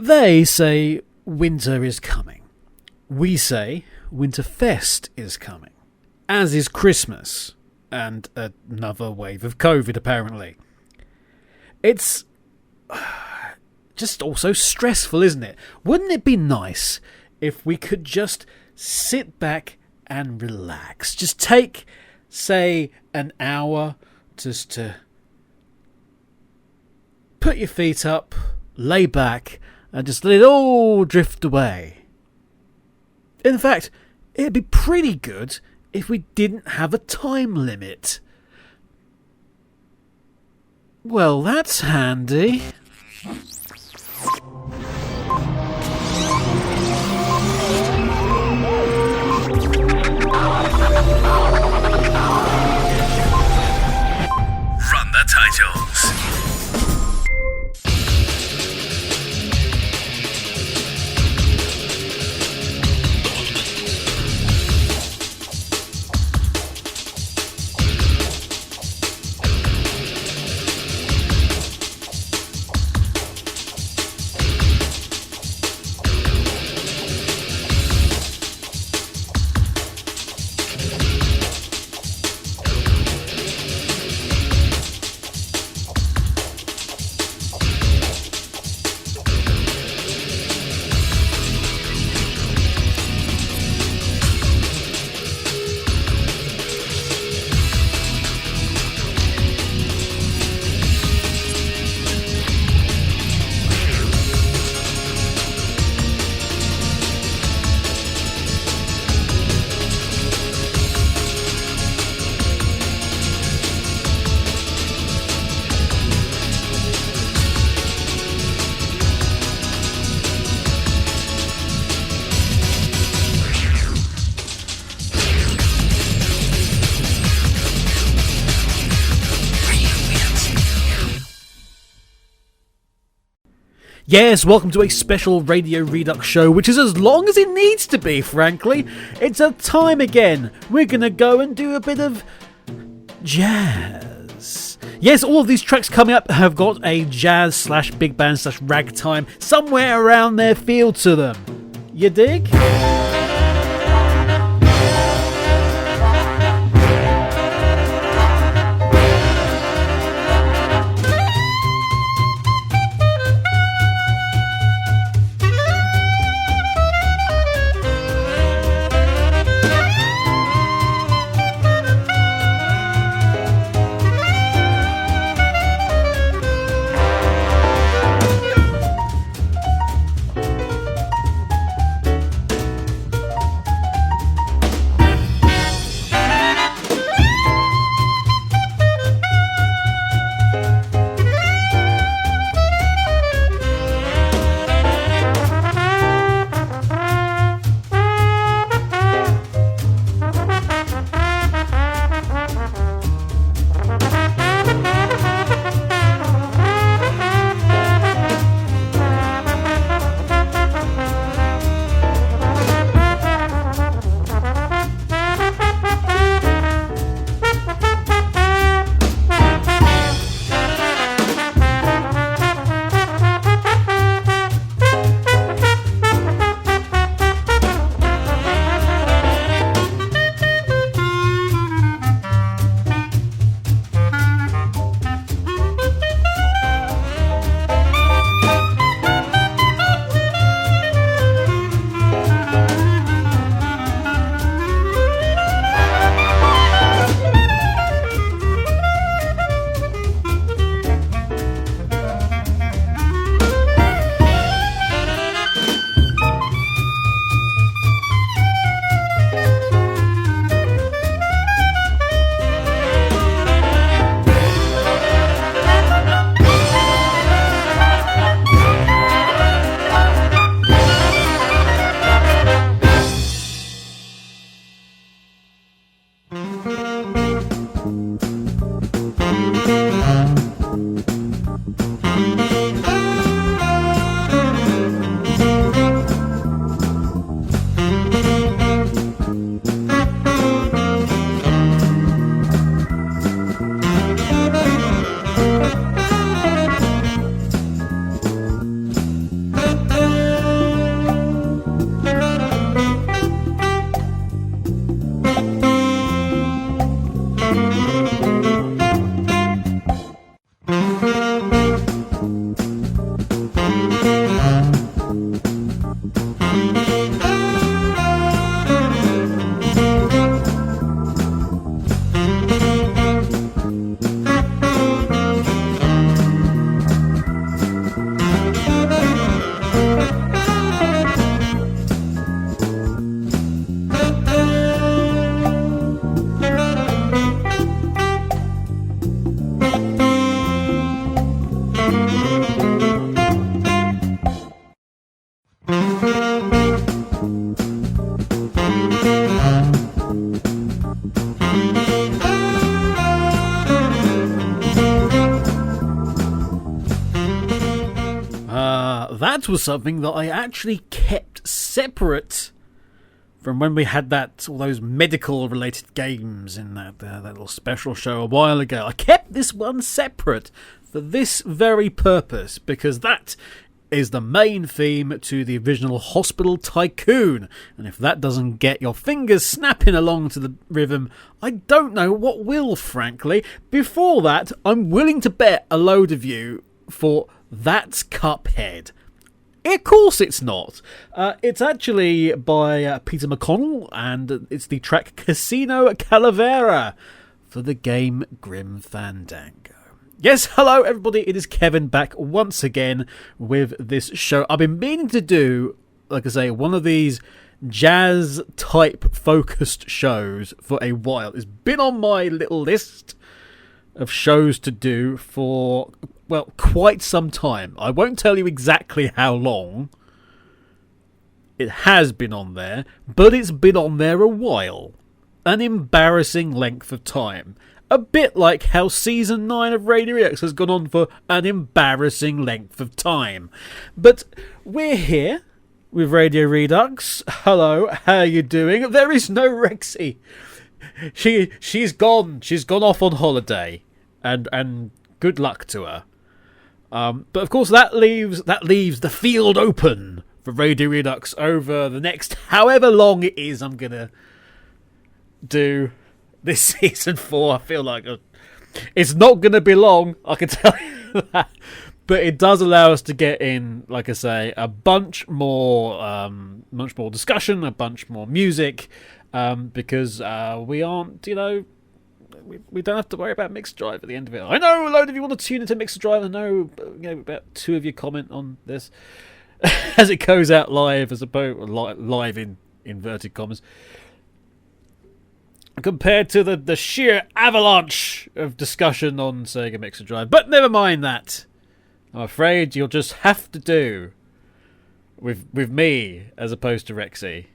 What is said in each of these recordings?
They say winter is coming. We say Winterfest is coming. As is Christmas. And another wave of COVID, apparently. It's just also stressful, isn't it? Wouldn't it be nice if we could just sit back and relax? Just take, say, an hour just to put your feet up, lay back, and just let it all drift away. In fact, it'd be pretty good if we didn't have a time limit. Well, that's handy. Run the titles. Yes, welcome to a special Radio Redux show, which is as long as it needs to be, frankly. It's a time again. We're going to go and do a bit of jazz. Yes, all of these tracks coming up have got a jazz slash big band slash ragtime somewhere around their feel to them. You dig? was something that I actually kept separate from when we had all those medical-related games in that little special show a while ago. I kept this one separate for this very purpose, because that is the main theme to the original Hospital Tycoon. And if that doesn't get your fingers snapping along to the rhythm, I don't know what will, frankly. Before that, I'm willing to bet a load of you for That's Cuphead. Of course it's not. It's actually by Peter McConnell, and it's the track Casino Calavera for the game Grim Fandango. Yes, hello everybody, it is Kevin back once again with this show. I've been meaning to do, like I say, one of these jazz-type focused shows for a while. It's been on my little list of shows to do for, well, quite some time. I won't tell you exactly how long it has been on there, but it's been on there a while. An embarrassing length of time. A bit like how Season 9 of Radio Redux has gone on for an embarrassing length of time. But we're here with Radio Redux. Hello, how are you doing? There is no Rexy. She's gone. She's gone off on holiday. And good luck to her. But of course that leaves the field open for Radio Redux over the next however long it is I'm going to do this season 4. I feel like it's not going to be long, I can tell you that. But it does allow us to get in, like I say, a bunch more discussion, a bunch more music, because we aren't, we don't have to worry about Mixed Drive at the end of it. I know a load of you want to tune into Mixed Drive. I know, about 2 of you comment on this as it goes out live, as opposed live in inverted commas, compared to the sheer avalanche of discussion on Sega Mixer Drive. But never mind that. I'm afraid you'll just have to do with me as opposed to Rexy,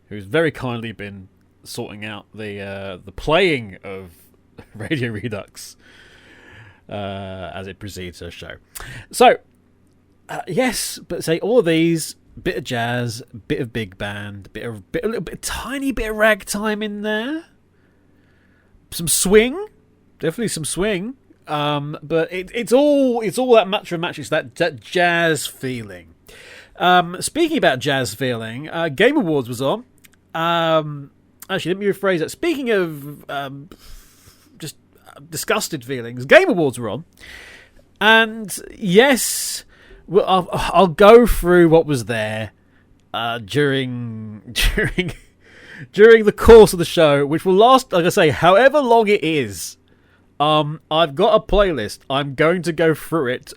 who's very kindly been sorting out the playing of Radio Redux as it precedes her show. So, yes, but say all of these, bit of jazz, bit of big band, tiny bit of ragtime in there. Some swing, definitely some swing, but it's all that match of matches, that jazz feeling. Speaking about jazz feeling, Game Awards was on. Actually, let me rephrase that. Speaking of just disgusted feelings, Game Awards were on, and yes, well, I'll go through what was there during the course of the show, which will last, like I say, however long it is. I've got a playlist. I'm going to go through it,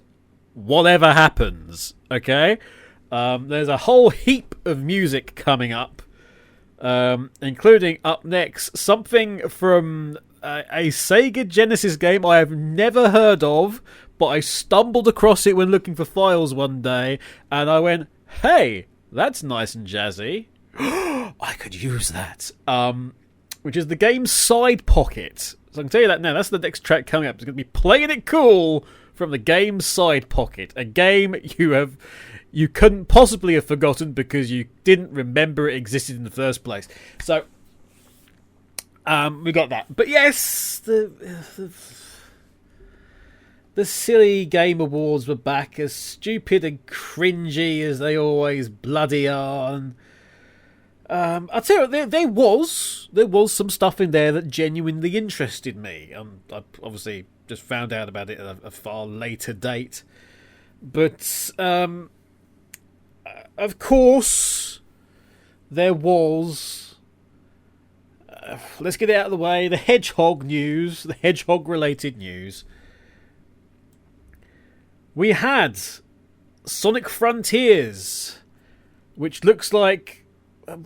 whatever happens. Okay, there's a whole heap of music coming up, including up next something from a Sega Genesis game I have never heard of, but I stumbled across it when looking for files one day, and I went, "Hey, that's nice and jazzy. I could use that." Which is the game's Side Pocket. So I can tell you that now. That's the next track coming up. It's going to be Playing It Cool from the game's Side Pocket. A game you couldn't possibly have forgotten because you didn't remember it existed in the first place. So, we got that. But yes, the silly Game Awards were back, as stupid and cringy as they always bloody are. And I'll tell you, there was some stuff in there that genuinely interested me. I obviously just found out about it at a far later date. But, of course, there was... let's get it out of the way. The Hedgehog news, the Hedgehog-related news. We had Sonic Frontiers, which looks like...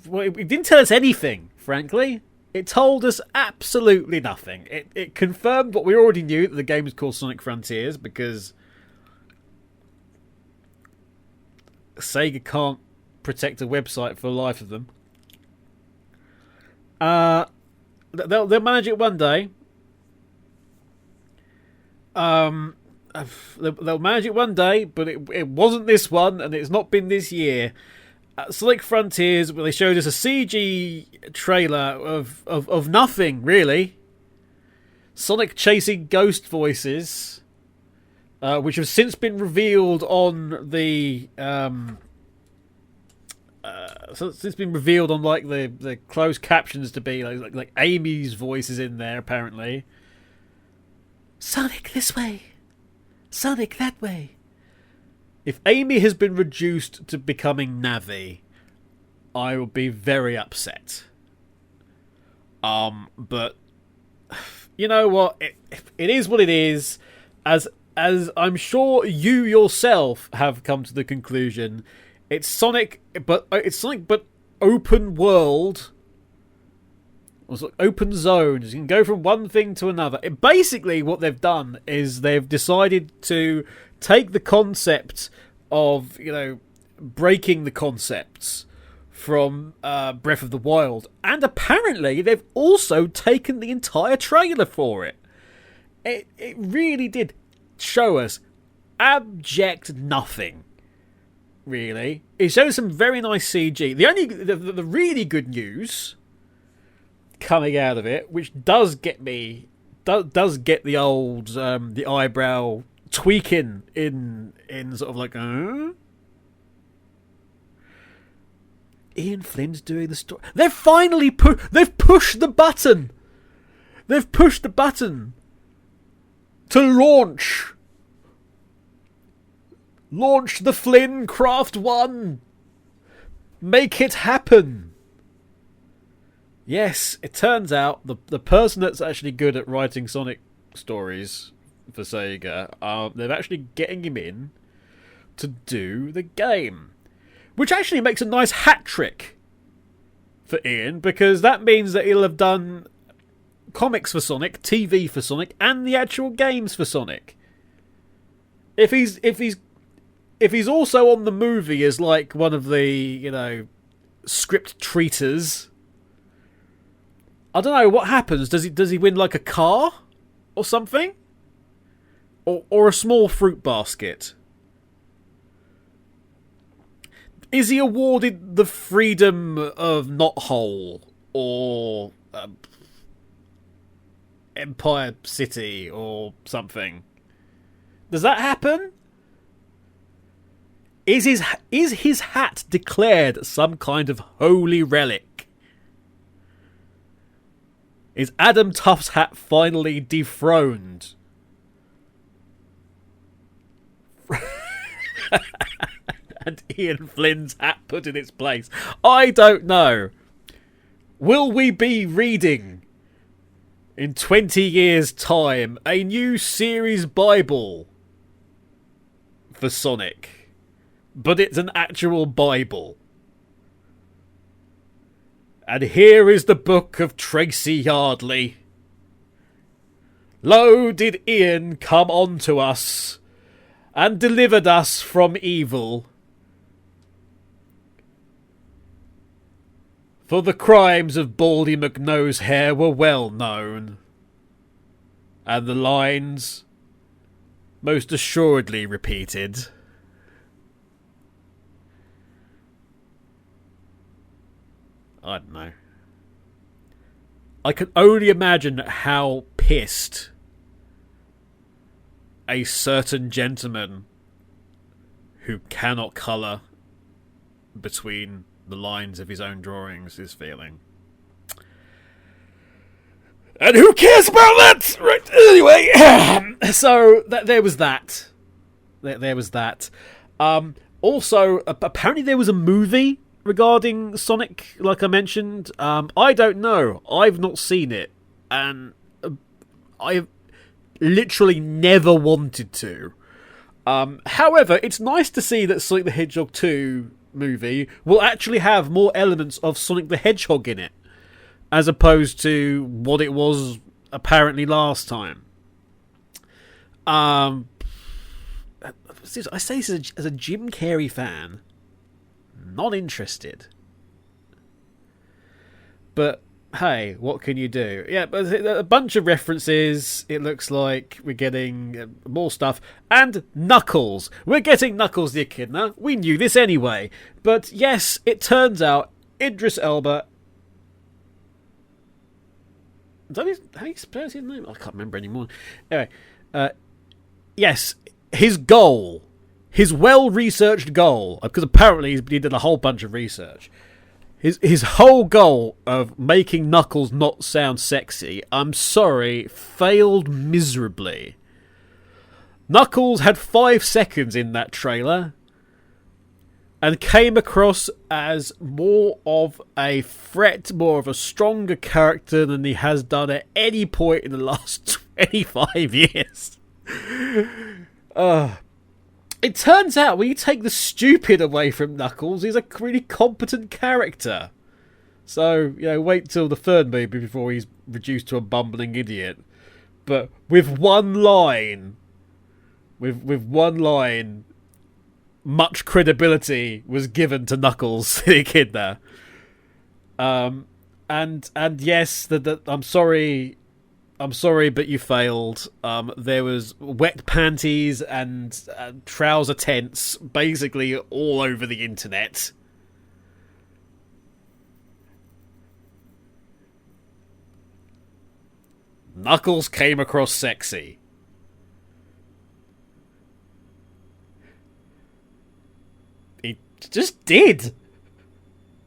well, it didn't tell us anything, frankly. It told us absolutely nothing. It confirmed what we already knew, that the game is called Sonic Frontiers, because Sega can't protect a website for the life of them. They'll manage it one day. they'll manage it one day, but it wasn't this one, and it's not been this year. Sonic Frontiers, where they showed us a CG trailer of nothing, really. Sonic chasing ghost voices, which have since been revealed on the the closed captions to be like Amy's voice is in there apparently. Sonic this way, Sonic that way. If Amy has been reduced to becoming Navi, I will be very upset. But you know what? It is what it is. As I'm sure you yourself have come to the conclusion, it's Sonic, but open world. Or open zones. You can go from one thing to another. Basically, what they've done is they've decided to take the concept of, breaking the concepts from Breath of the Wild, and apparently they've also taken the entire trailer for it. It really did show us abject nothing, really. It showed some very nice CG. The really good news coming out of it, which does get the old the eyebrow tweaking in sort of like Ian Flynn's doing the story. They've finally pushed the button. They've pushed the button to launch the Flynn Craft 1. Make it happen. Yes, it turns out the person that's actually good at writing Sonic stories for Sega, they're actually getting him in to do the game. Which actually makes a nice hat trick for Ian, because that means that he'll have done comics for Sonic, TV for Sonic, and the actual games for Sonic. If he's also on the movie as like one of the, script treaters, I don't know what happens. Does he win like a car or something? Or a small fruit basket? Is he awarded the Freedom of Knothole or Empire City or something? Does that happen? Is his hat declared some kind of holy relic? Is Adam Tuff's hat finally dethroned? And Ian Flynn's hat put in its place? I don't know. Will we be reading, in 20 years' time, a new series Bible for Sonic? But it's an actual Bible. And here is the book of Tracy Yardley. Lo, did Ian come unto us, and delivered us from evil. For the crimes of Baldy McNose Hair were well known, and the lines most assuredly repeated. I don't know. I can only imagine how pissed a certain gentleman who cannot colour between the lines of his own drawings is feeling. And who cares about that? Right, anyway. So, there was that. There was that. Also, apparently there was a movie regarding Sonic, like I mentioned. I don't know. I've not seen it. And I've literally never wanted to. However, it's nice to see that Sonic the Hedgehog 2 movie will actually have more elements of Sonic the Hedgehog in it, as opposed to what it was apparently last time. I say this as a Jim Carrey fan. Not interested. But hey, what can you do? Yeah, but a bunch of references. It looks like we're getting more stuff. And Knuckles. We're getting Knuckles the Echidna. We knew this anyway. But yes, it turns out Idris Elba... How do you pronounce his name? I can't remember anymore. Anyway, yes, his goal, his well-researched goal, because apparently he did a whole bunch of research. His whole goal of making Knuckles not sound sexy, I'm sorry, failed miserably. Knuckles had 5 seconds in that trailer and came across as more of a threat, more of a stronger character than he has done at any point in the last 25 years. It turns out when you take the stupid away from Knuckles, he's a really competent character. So, wait till the 3rd movie before he's reduced to a bumbling idiot. But with one line, much credibility was given to Knuckles the Echidna. And yes, I'm sorry, but you failed. There was wet panties and trouser tents basically all over the internet. Knuckles came across sexy. He just did.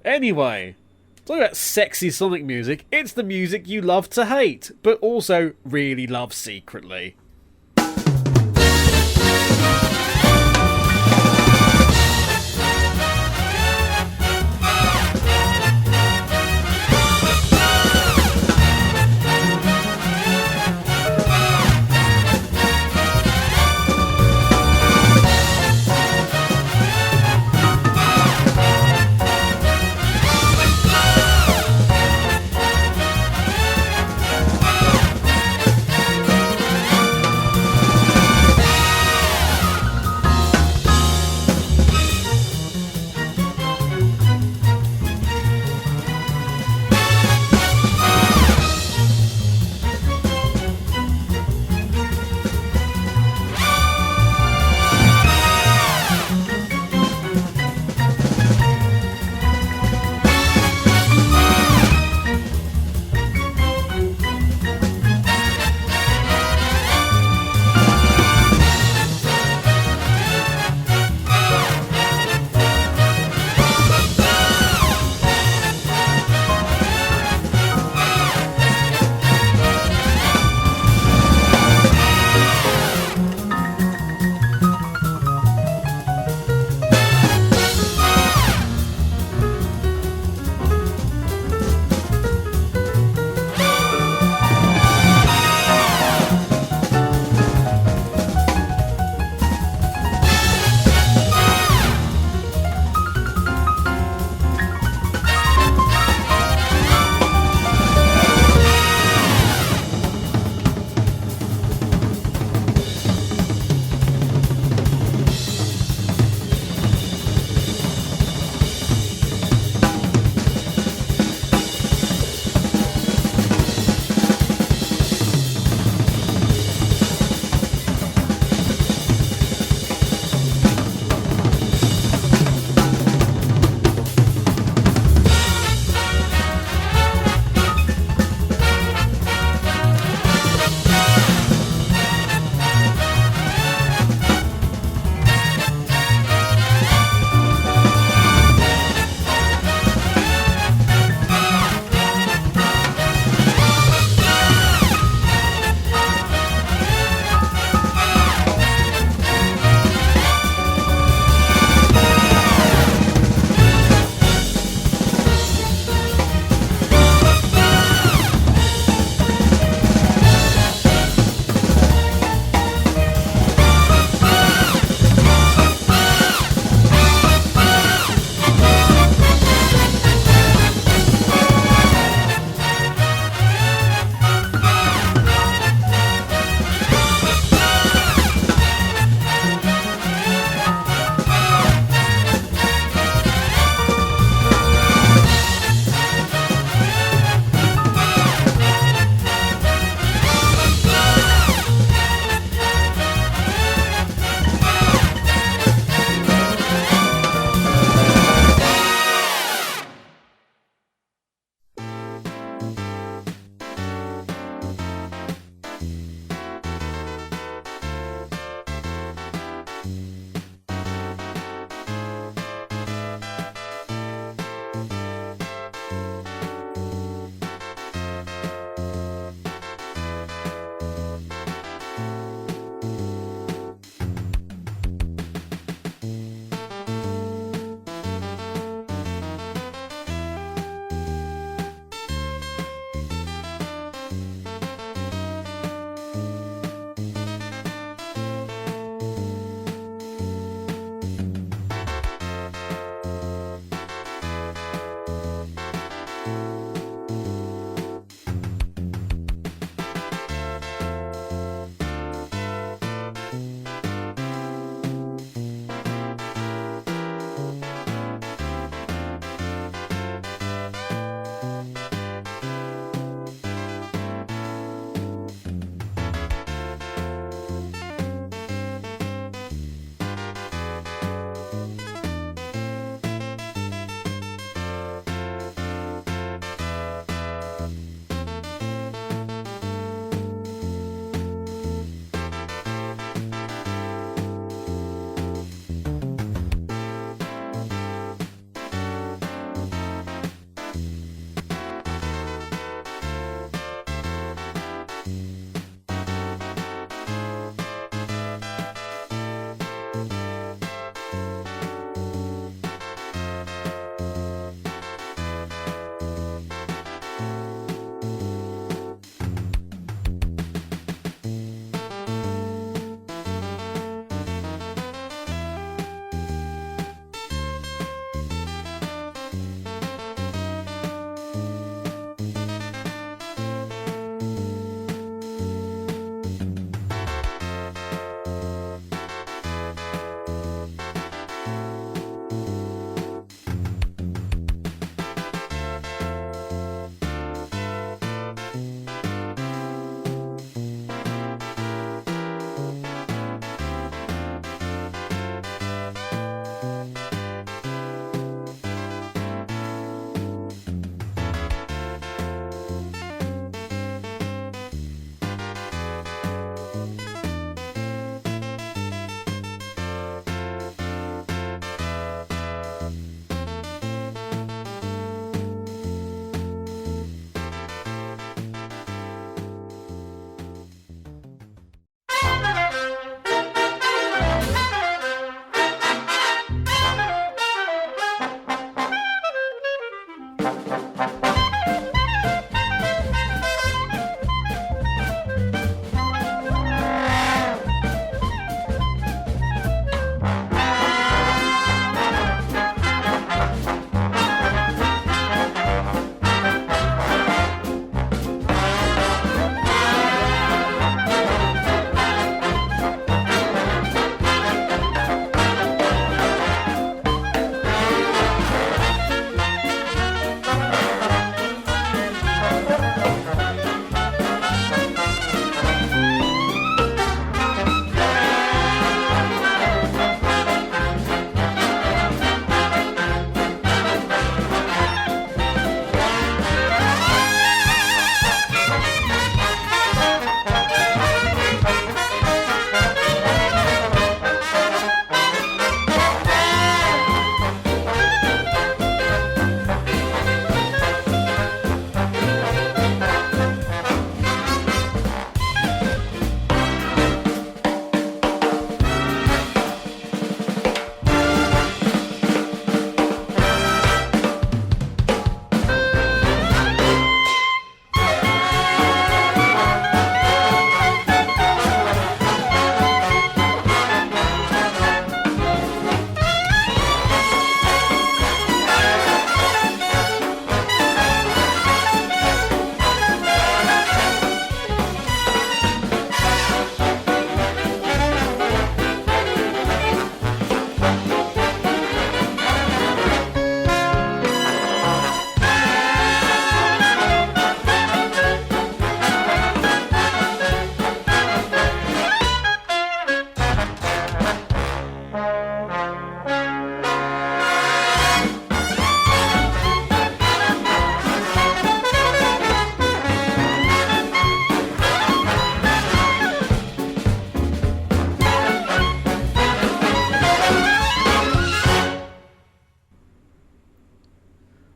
Anyway. Talking about sexy Sonic music, it's the music you love to hate, but also really love secretly.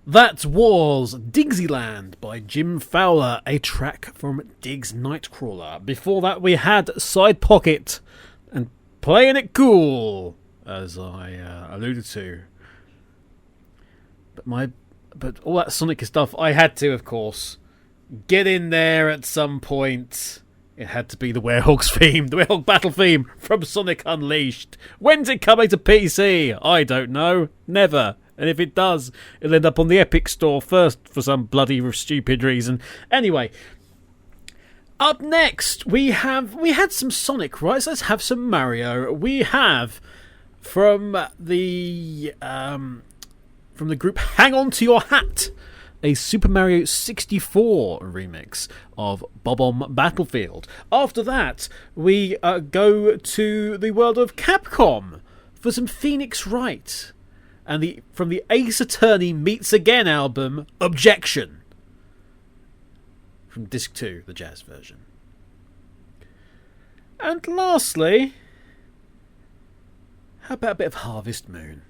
That was Diggsyland by Jim Fowler, a track from Diggs' Nightcrawler. Before that we had Side Pocket and Playing It Cool, as I alluded to. But all that Sonic stuff, I had to, of course, get in there at some point. It had to be the Werehog's theme, the Werehog battle theme from Sonic Unleashed. When's it coming to PC? I don't know. Never. And if it does, it'll end up on the Epic Store first for some bloody stupid reason. Anyway, up next we had some Sonic, right? So let's have some Mario. We have from the group Hang On To Your Hat, a Super Mario 64 remix of Bob-omb Battlefield. After that, we go to the world of Capcom for some Phoenix Wright. And from the Ace Attorney Meets Again album, Objection. From Disc 2, the jazz version. And lastly, how about a bit of Harvest Moon?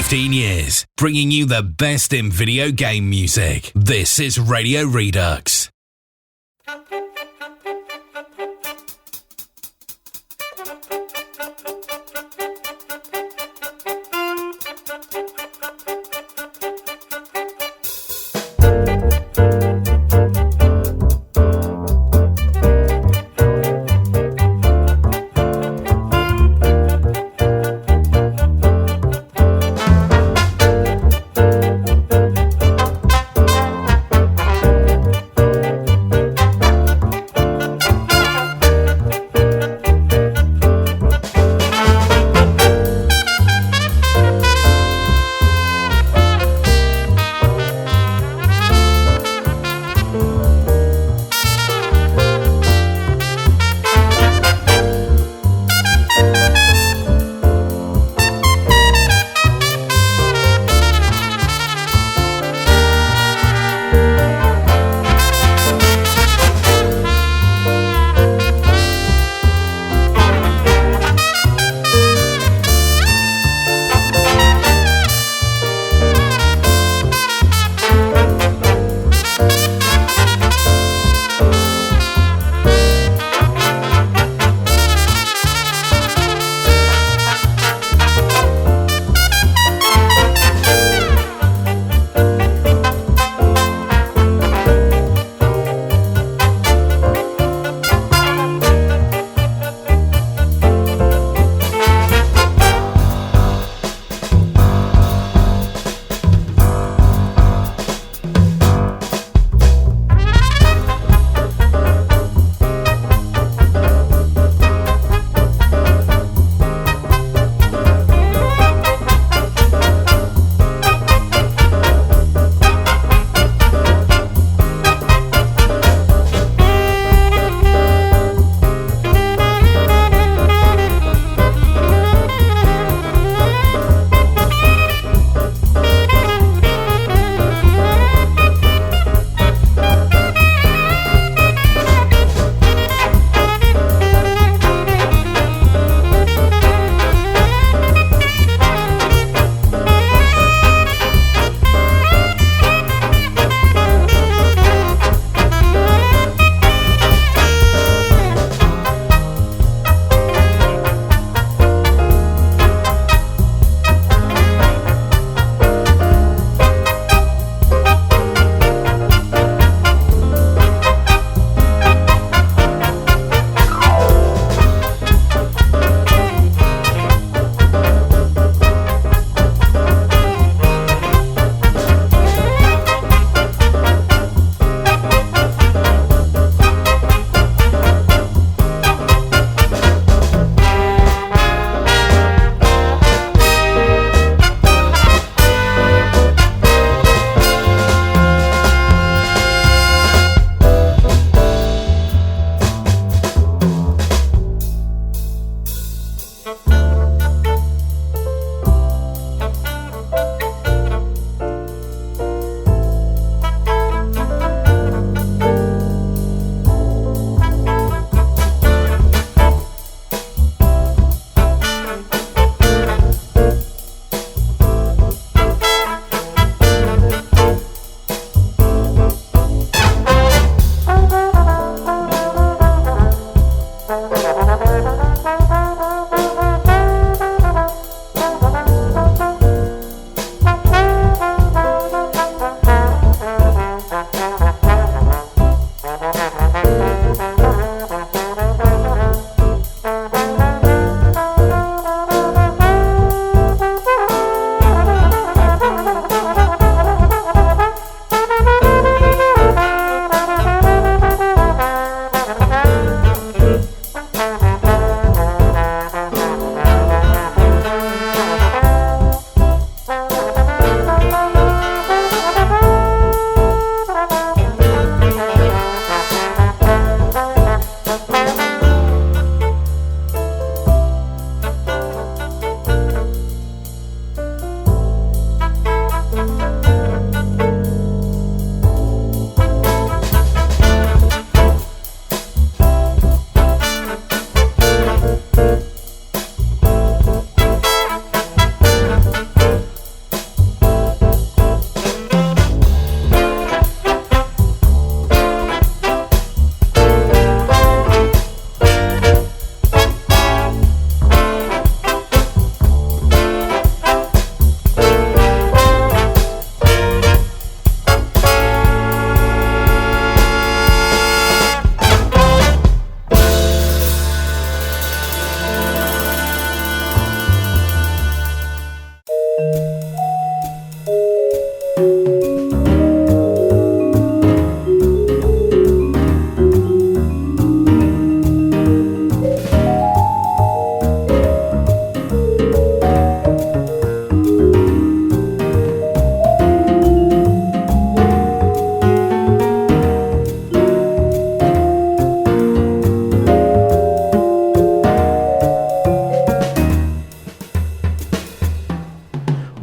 Years, bringing you the best in video game music. This is Radio Redux.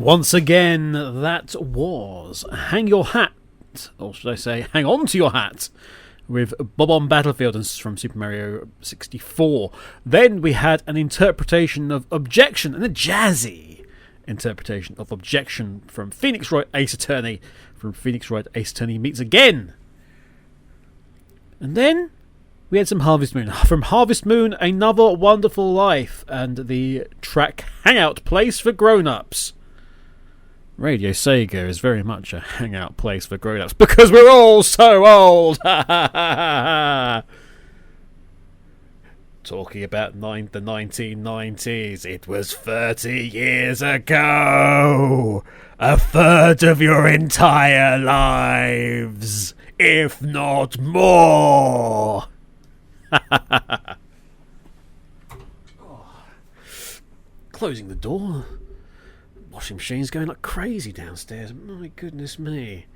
Once again, that was Hang Your Hat, or should I say Hang On To Your Hat, with Bob-omb Battlefield from Super Mario 64. Then we had an interpretation of Objection, and a jazzy interpretation of Objection from Phoenix Wright Ace Attorney, from Phoenix Wright Ace Attorney Meets Again. And then we had some Harvest Moon. From Harvest Moon, Another Wonderful Life, and the track Hangout Place for Grown-Ups. Radio Sega is very much a hangout place for grown-ups because we're all so old. Talking about the 1990s, it was 30 years ago. A third of your entire lives, if not more. Closing the door. Washing machine's going like crazy downstairs. My goodness me.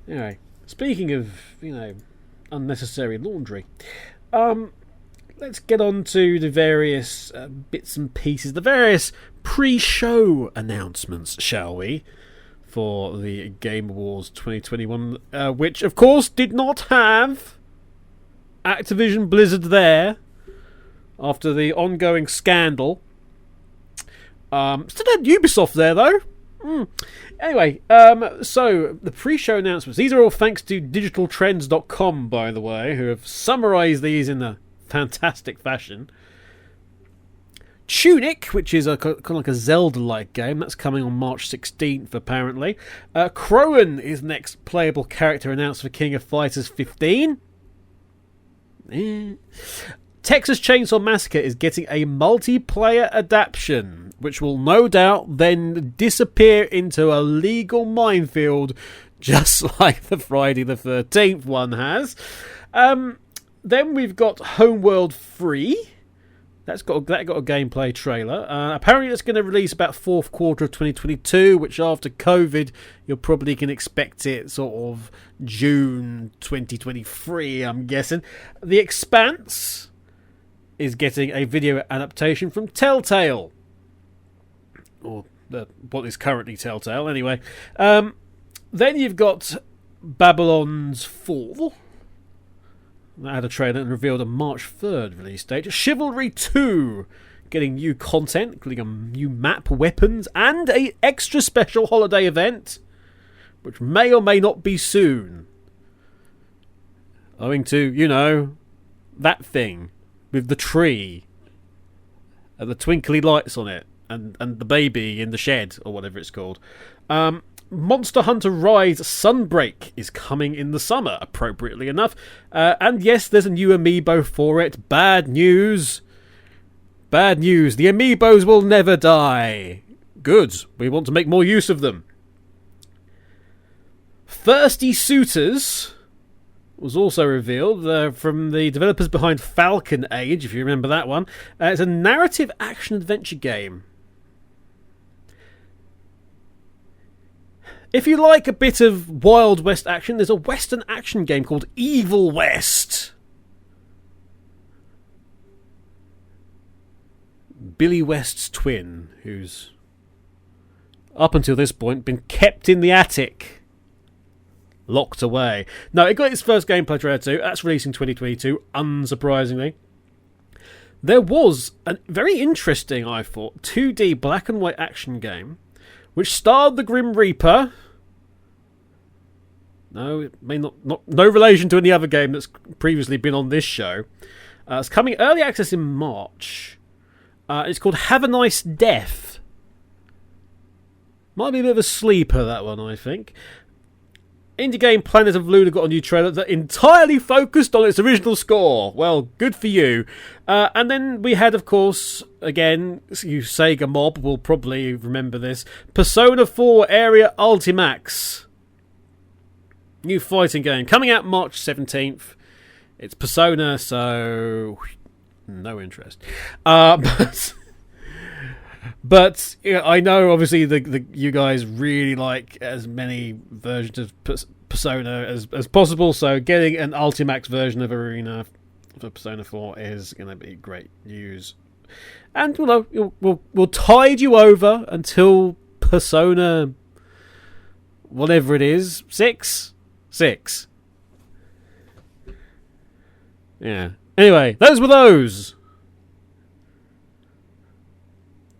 Anyway, speaking of, unnecessary laundry, let's get on to the various bits and pieces, the various pre-show announcements, shall we, for the Game Awards 2021, which, of course, did not have Activision Blizzard there after the ongoing scandal. Still had Ubisoft there, though. Anyway, so the pre-show announcements. These are all thanks to digitaltrends.com, by the way, who have summarised these in a fantastic fashion. Tunic, which is kind of like a Zelda-like game, that's coming on March 16th, apparently. Crowan is next playable character announced for King of Fighters 15. Texas Chainsaw Massacre is getting a multiplayer adaptation, which will no doubt then disappear into a legal minefield, just like the Friday the 13th one has. Then we've got Homeworld 3. That got a gameplay trailer. Apparently it's going to release about fourth quarter of 2022, which after COVID, you probably can expect it sort of June 2023, I'm guessing. The Expanse is getting a video adaptation from Telltale. Or what is currently Telltale, anyway. Then you've got Babylon's Fall. That had a trailer and revealed a March 3rd release date. Chivalry 2 getting new content, including a new map, weapons, and an extra special holiday event, which may or may not be soon. Owing to, that thing with the tree and the twinkly lights on it and the baby in the shed, or whatever it's called. Monster Hunter Rise Sunbreak is coming in the summer, appropriately enough. And yes, there's a new amiibo for it. Bad news. Bad news. The amiibos will never die. Good. We want to make more use of them. Thirsty Suitors was also revealed from the developers behind Falcon Age, if you remember that one. It's a narrative action-adventure game. If you like a bit of Wild West action, there's a Western action game called Evil West. Billy West's twin, who's up until this point been kept in the attic, locked away. No, it got its first gameplay trailer too. That's releasing 2022, unsurprisingly. There was a very interesting, I thought, 2D black and white action game which starred the Grim Reaper. No, it may not no relation to any other game that's previously been on this show. It's coming early access in March. It's called Have a Nice Death. Might be a bit of a sleeper, that one, I think. Indie game Planet of Luna got a new trailer that entirely focused on its original score. Well, good for you. And then we had, of course, again, you Sega mob will probably remember this, Persona 4 Area Ultimax. New fighting game coming out March 17th. It's Persona, so no interest. But I know, obviously, the you guys really like as many versions of Persona as possible, so getting an Ultimax version of Arena for Persona 4 is going to be great news. And we'll tide you over until Persona, whatever it is, 6? 6. Yeah. Anyway, those were those.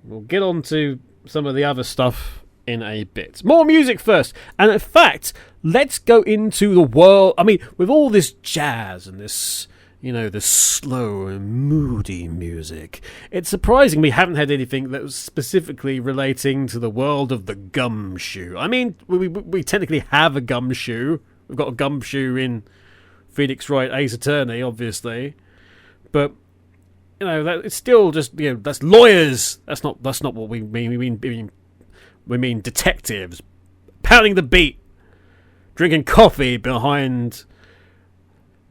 We'll get on to some of the other stuff in a bit. More music first. And in fact, let's go into the world. I mean, with all this jazz and this, this slow and moody music, it's surprising we haven't had anything that was specifically relating to the world of the gumshoe. I mean, we technically have a gumshoe. We've got a gumshoe in Phoenix Wright Ace Attorney, obviously. But it's still just that's lawyers. That's not what we mean. We mean detectives pounding the beat, drinking coffee behind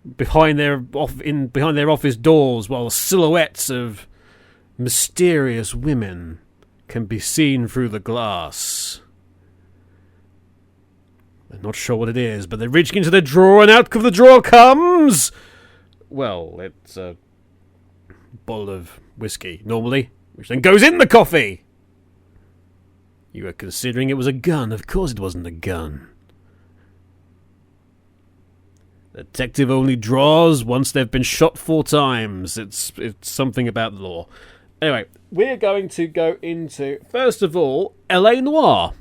their office doors, while silhouettes of mysterious women can be seen through the glass. They're not sure what it is, but they reach into the drawer, and out of the drawer comes, well, it's a bottle of whiskey, normally, which then goes in the coffee. You were considering it was a gun. Of course it wasn't a gun. The detective only draws once they've been shot 4 times. It's something about the law. Anyway, we're going to go into, first of all, L.A. Noire.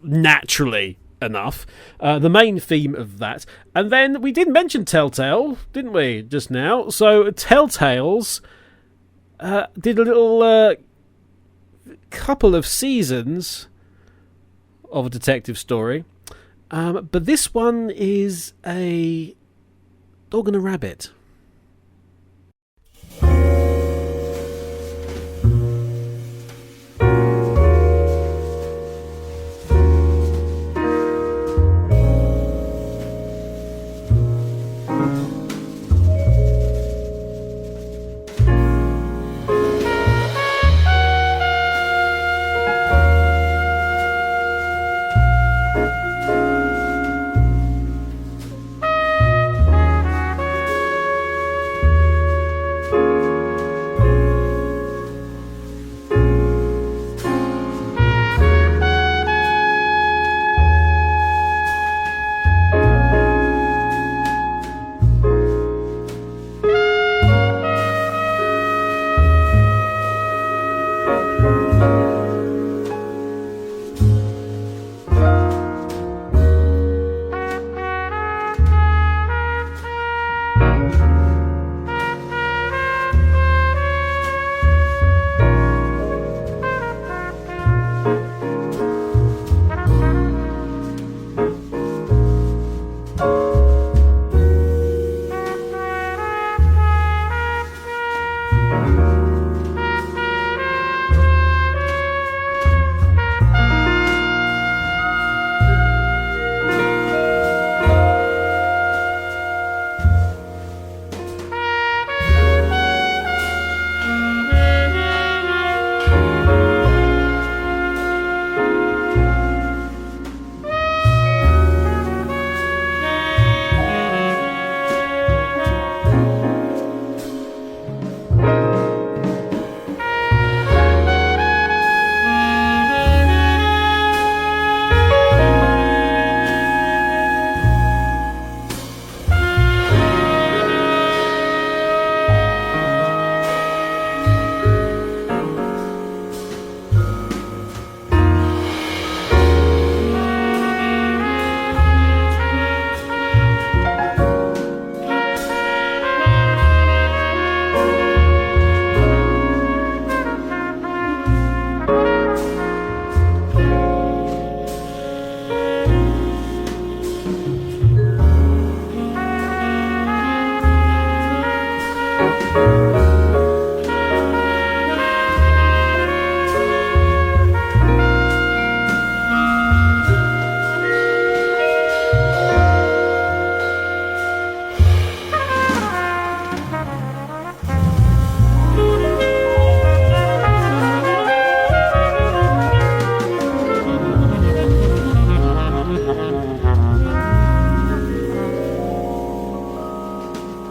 Naturally enough, the main theme of that. And then we did mention Telltale, didn't we, just now? So Telltale's did a little couple of seasons of a detective story. But this one is a dog and a rabbit.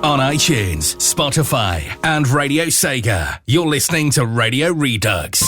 On iTunes, Spotify, and Radio Sega, you're listening to Radio Redux.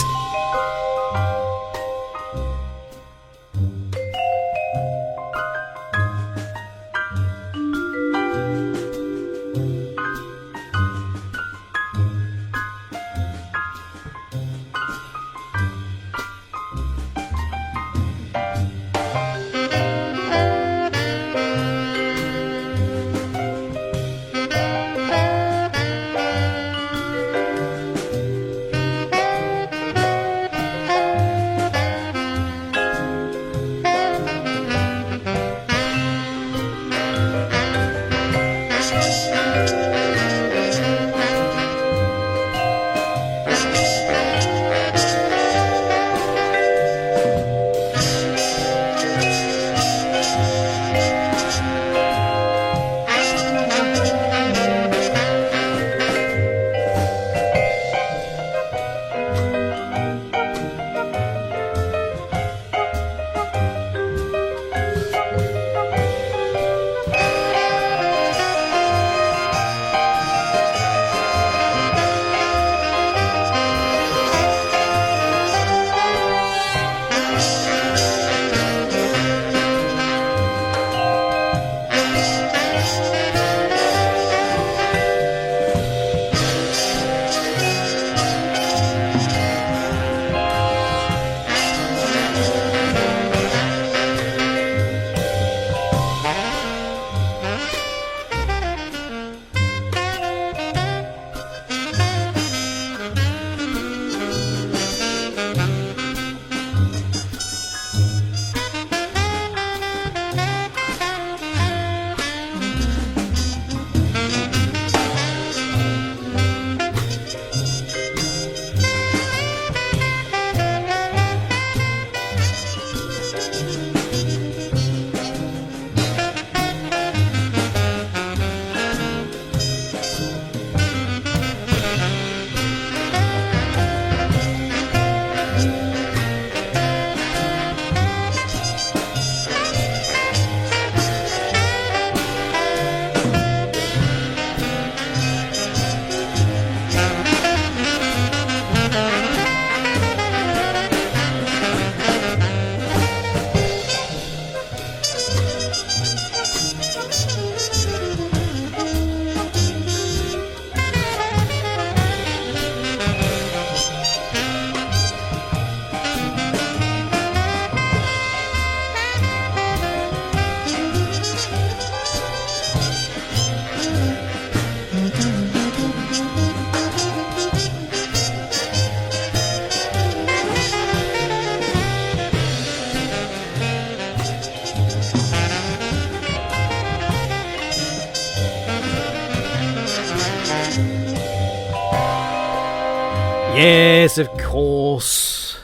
Yes, of course.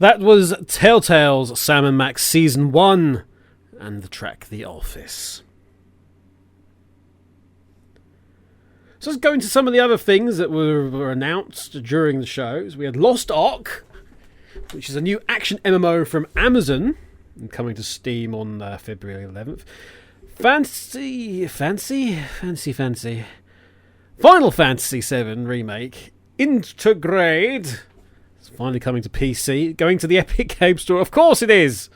That was Telltale's Sam & Max Season 1 and the track The Office. So let's go into some of the other things that were announced during the shows. We had Lost Ark, which is a new action MMO from Amazon, coming to Steam on February 11th. Fancy. Final Fantasy VII Remake, Intergrade. It's finally coming to PC, going to the Epic Game Store. Of course it is!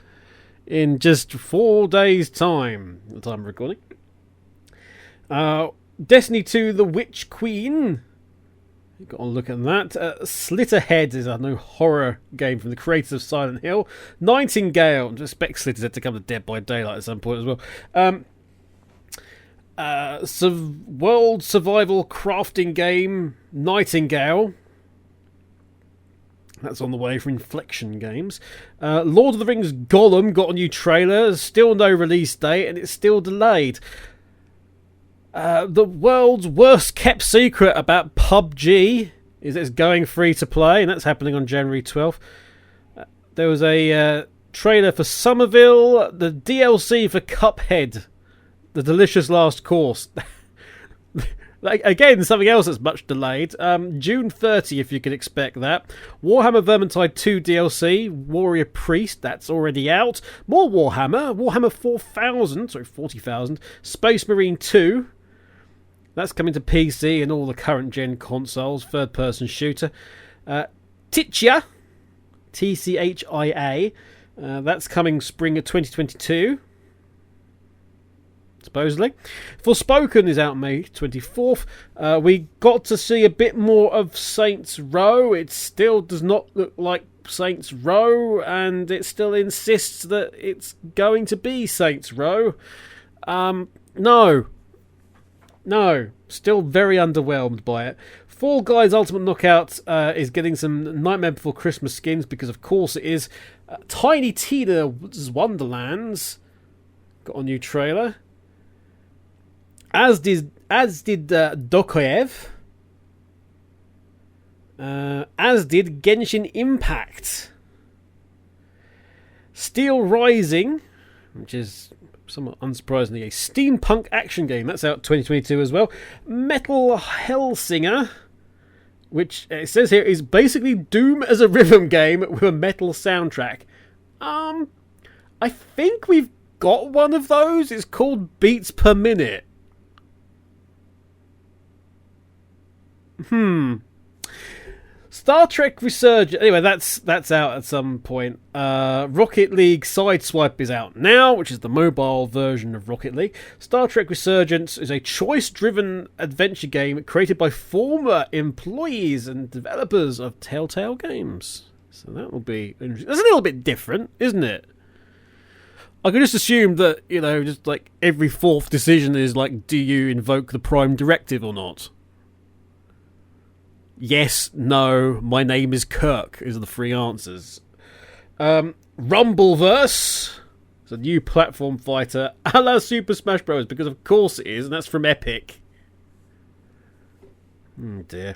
In just 4 days' time, the time of recording. Destiny 2 The Witch Queen. You've got to look at that. Slitterhead is a new horror game from the creators of Silent Hill. Nightingale. I expect Slitterhead to come to Dead by Daylight at some point as well. World survival crafting game Nightingale. That's on the way for Inflection Games. Lord of the Rings Gollum got a new trailer. Still no release date, and it's still delayed. The world's worst kept secret about PUBG is it's going free to play, and that's happening on January 12th. There was a trailer for Somerville, the DLC for Cuphead, The Delicious Last Course. Again, something else that's much delayed. June 30, if you can expect that. Warhammer Vermintide 2 DLC, Warrior Priest, that's already out. More Warhammer 40,000, Space Marine 2. That's coming to PC and all the current gen consoles, third-person shooter. Tchia, Tchia, that's coming spring of 2022. Supposedly. Forspoken is out May 24th. We got to see a bit more of Saints Row. It still does not look like Saints Row, and it still insists that it's going to be Saints Row. No, still very underwhelmed by it. Fall Guys Ultimate Knockout is getting some Nightmare Before Christmas skins, because of course it is. Tiny Tina's Wonderlands got a new trailer. As did Dokoev. As did Genshin Impact. Steel Rising, which is somewhat unsurprisingly a steampunk action game, that's out 2022 as well. Metal Hellsinger, which it says here is basically Doom as a rhythm game with a metal soundtrack. I think we've got one of those. It's called Beats Per Minute. Star Trek Resurgence. Anyway, that's out at some point. Rocket League Sideswipe is out now, which is the mobile version of Rocket League. Star Trek Resurgence is a choice-driven adventure game created by former employees and developers of Telltale Games. So that will be interesting. That's a little bit different, isn't it? I could just assume that, just like every fourth decision is like, do you invoke the Prime Directive or not? Yes, no, my name is Kirk, is the three answers. Rumbleverse is a new platform fighter a la Super Smash Bros. Because of course it is, and that's from Epic. Oh dear.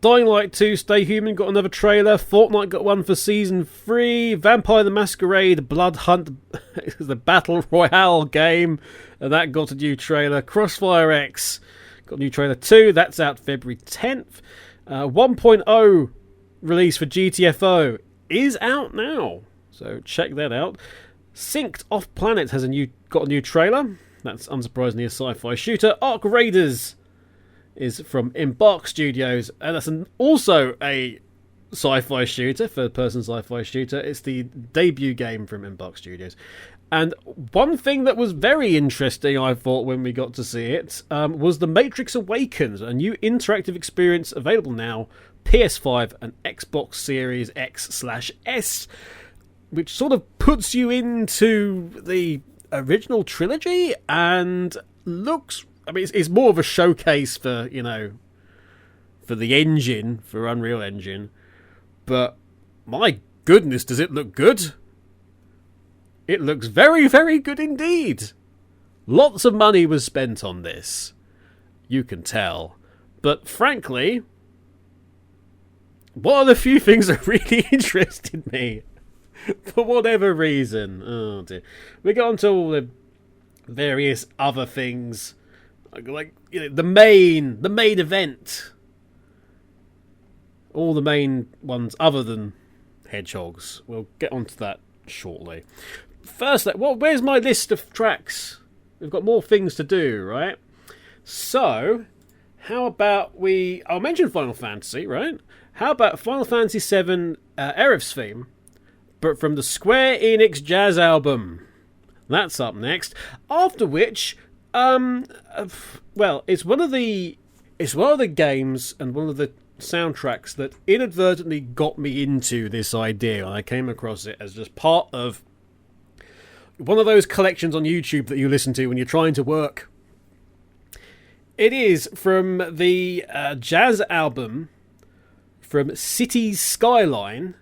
Dying Light 2 Stay Human got another trailer. Fortnite got one for Season 3. Vampire the Masquerade Blood Hunt is the Battle Royale game, and that got a new trailer. Crossfire X got a new trailer too. That's out February 10th. 1.0 release for GTFO is out now, so check that out. Synced Off Planet has got a new trailer. That's unsurprisingly a sci-fi shooter. Arc Raiders is from Embark Studios, and that's also a sci-fi shooter, third-person sci-fi shooter. It's the debut game from Embark Studios. And one thing that was very interesting, I thought, when we got to see it, was The Matrix Awakens, a new interactive experience available now, PS5 and Xbox Series X/S, which sort of puts you into the original trilogy and looks... I mean, it's more of a showcase for, for the engine, for Unreal Engine, but my goodness, does it look good? It looks very, very good indeed. Lots of money was spent on this. You can tell. But frankly, What are the few things that really interested me? For whatever reason. Oh dear. We got onto all the various other things. Like the main event. All the main ones other than hedgehogs. We'll get onto that shortly. First, where's my list of tracks? We've got more things to do, right? So, how about I'll mention Final Fantasy, right? How about Final Fantasy VII Aerith's theme, but from the Square Enix Jazz album? That's up next. After which, it's one of the games and one of the soundtracks that inadvertently got me into this idea. I came across it as just part of one of those collections on YouTube that you listen to when you're trying to work. It is from the jazz album from Cities Skyline,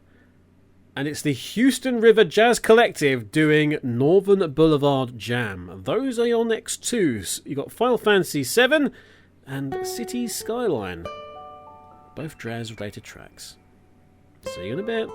and it's the Houston River Jazz Collective doing Northern Boulevard Jam. Those are your next two. You got Final Fantasy VII and Cities Skyline. Both jazz-related tracks. See you in a bit.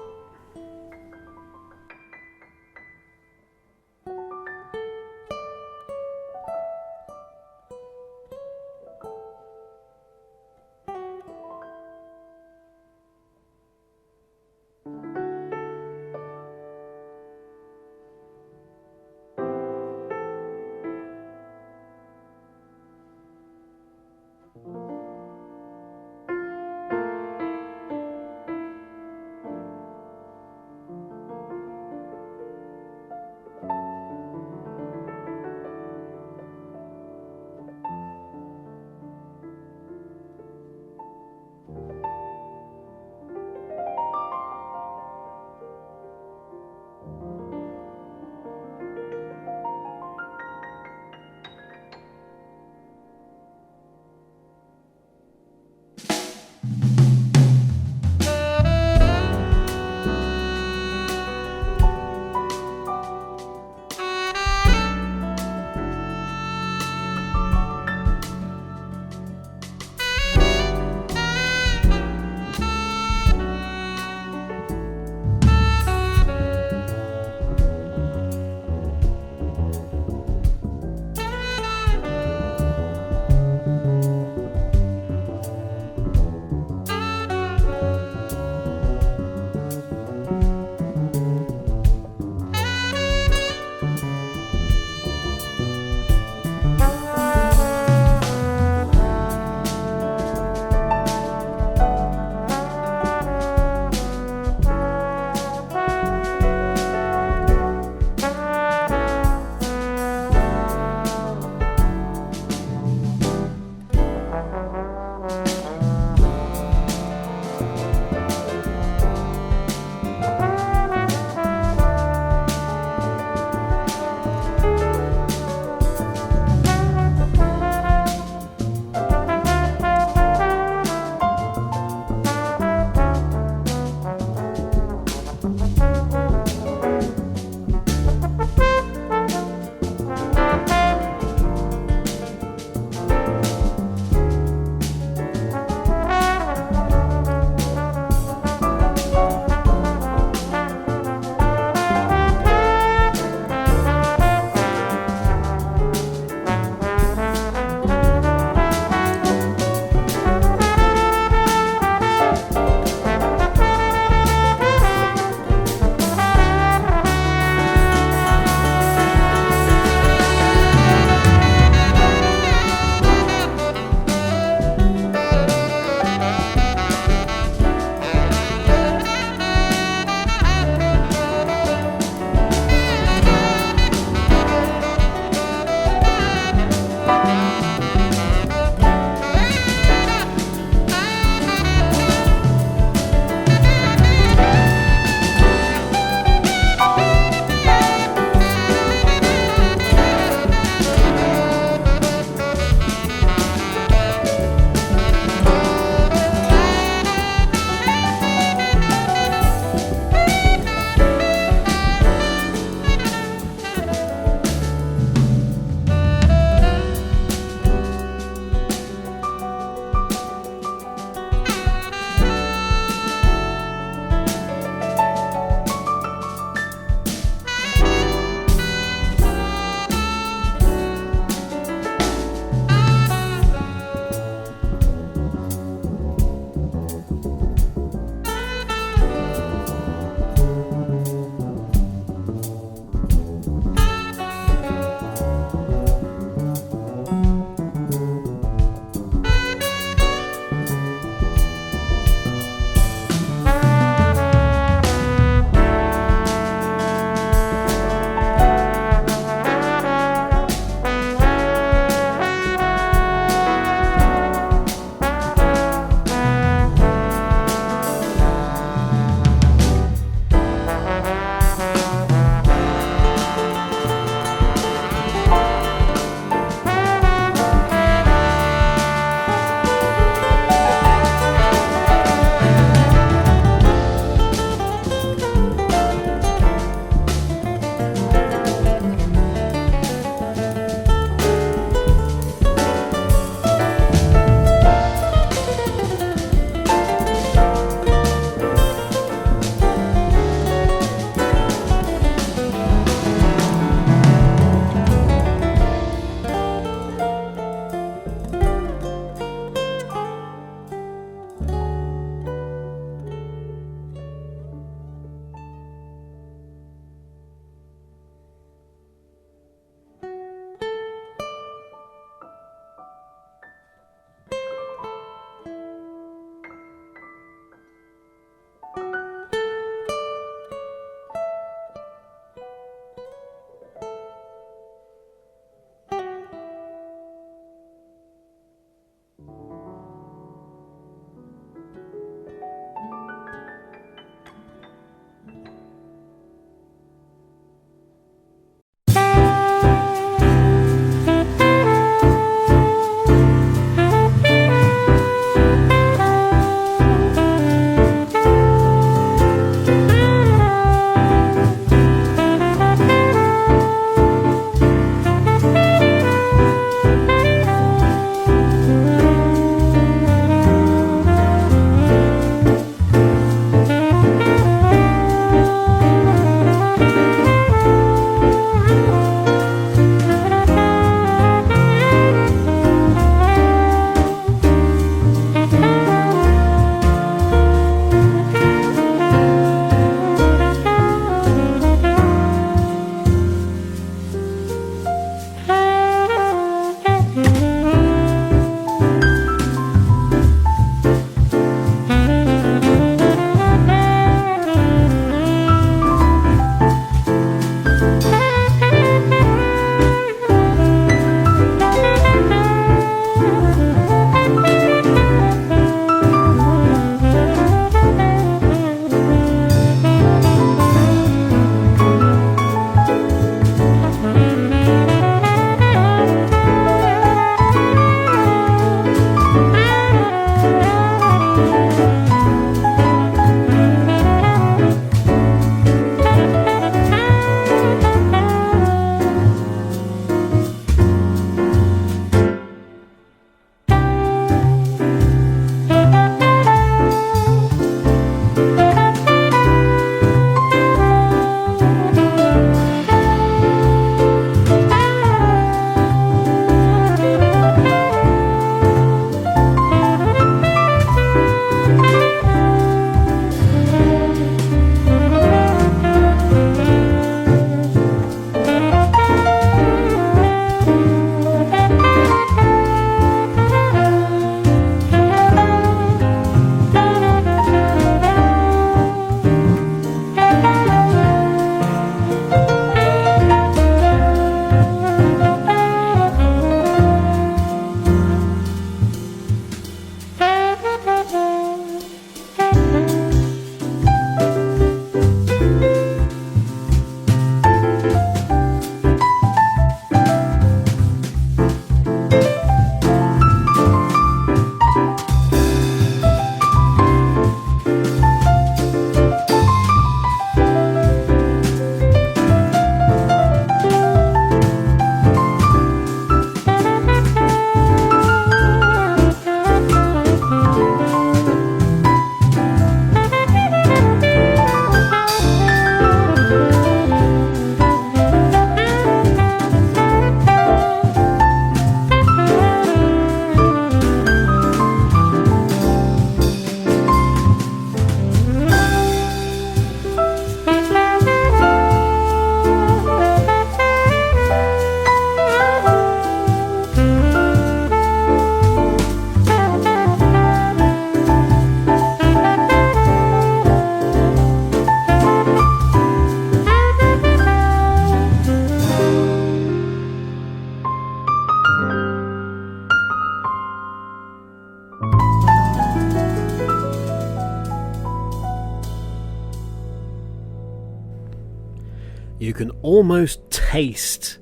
you can almost taste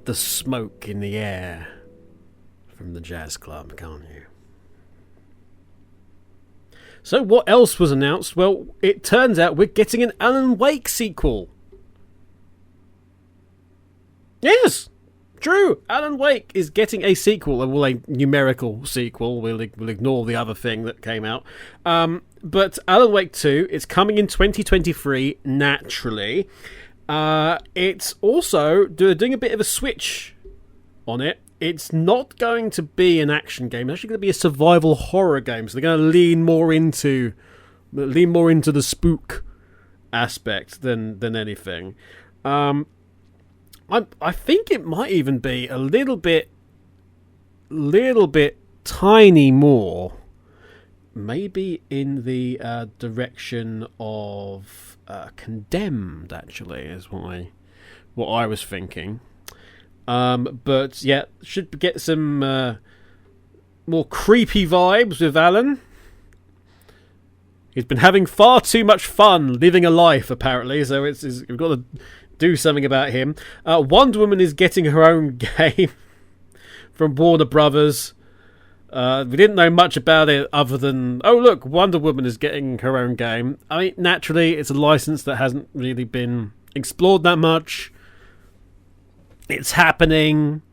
the smoke in the air from the jazz club, can't you? So what else was announced? Well, it turns out we're getting an Alan Wake sequel. Yes, true. Alan Wake is getting a sequel, well, a numerical sequel. We'll ignore the other thing that came out. But Alan Wake 2, it's coming in 2023, naturally. It's also doing a bit of a switch on it. It's not going to be an action game. It's actually going to be a survival horror game. So they're going to lean more into the spook aspect than anything. I think it might even be a little bit tiny more, maybe in the direction of Condemned. Actually, is what I was thinking. But yeah, should get some more creepy vibes with Alan. He's been having far too much fun living a life, apparently. So we've got to do something about him. Wonder Woman is getting her own game from Warner Brothers. We didn't know much about it other than, oh look, Wonder Woman is getting her own game. I mean, naturally, it's a license that hasn't really been explored that much. It's happening.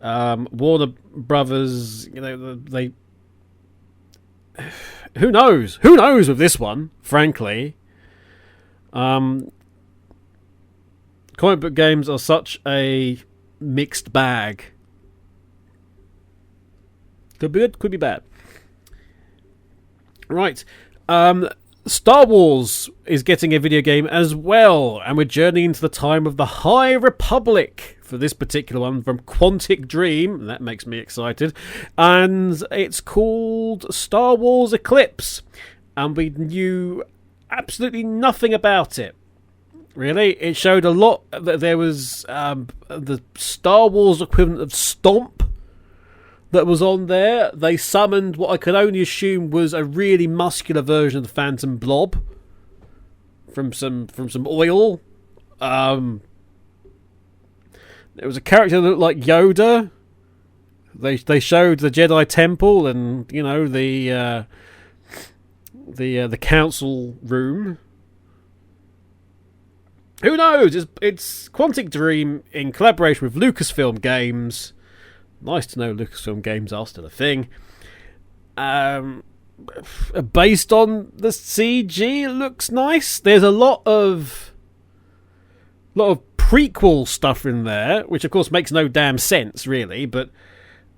Warner Brothers, they who knows with this one, frankly. Comic book games are such a mixed bag. Could be good, could be bad. Right. Star Wars is getting a video game as well, and we're journeying into the time of the High Republic for this particular one from Quantic Dream. That makes me excited. And it's called Star Wars Eclipse, and we knew absolutely nothing about it. Really, it showed a lot. There was the Star Wars equivalent of Stomp that was on there. They summoned what I could only assume was a really muscular version of the Phantom Blob from some oil. There was a character that looked like Yoda. They showed the Jedi Temple and the council room. Who knows? It's Quantic Dream in collaboration with Lucasfilm Games. Nice to know Lucasfilm Games are still a thing. Based on the CG, it looks nice. There's a lot of prequel stuff in there, which of course makes no damn sense, really. But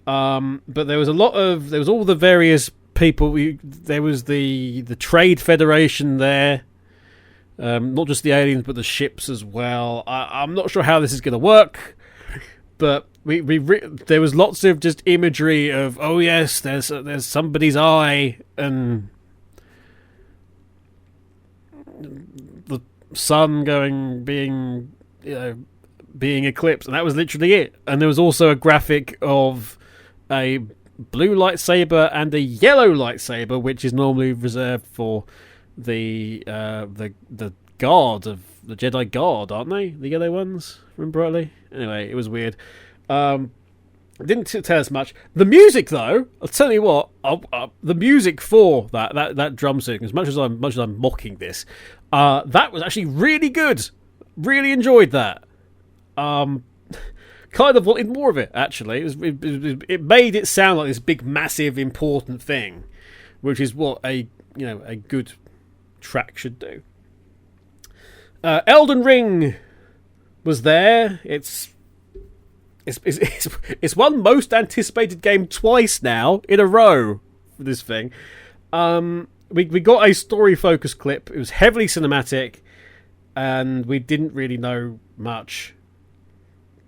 there was all the various people. There was the Trade Federation there. Not just the aliens, but the ships as well. I'm not sure how this is going to work, but there was lots of just imagery of, oh yes, there's somebody's eye and the sun being eclipsed, and that was literally it. And there was also a graphic of a blue lightsaber and a yellow lightsaber, which is normally reserved for the guard of the Jedi Guard, aren't they? The yellow ones, remember rightly? Anyway, it was weird. It didn't tell us much. The music, though, I'll tell you what. The music for that drum sequence, as much as I'm mocking this, that was actually really good. Really enjoyed that. Kind of wanted more of it. Actually, it made it sound like this big, massive, important thing, which is what a good track should do. Elden Ring was there. It's won most anticipated game twice now in a row for this thing. We got a story focused clip. It was heavily cinematic, and we didn't really know much.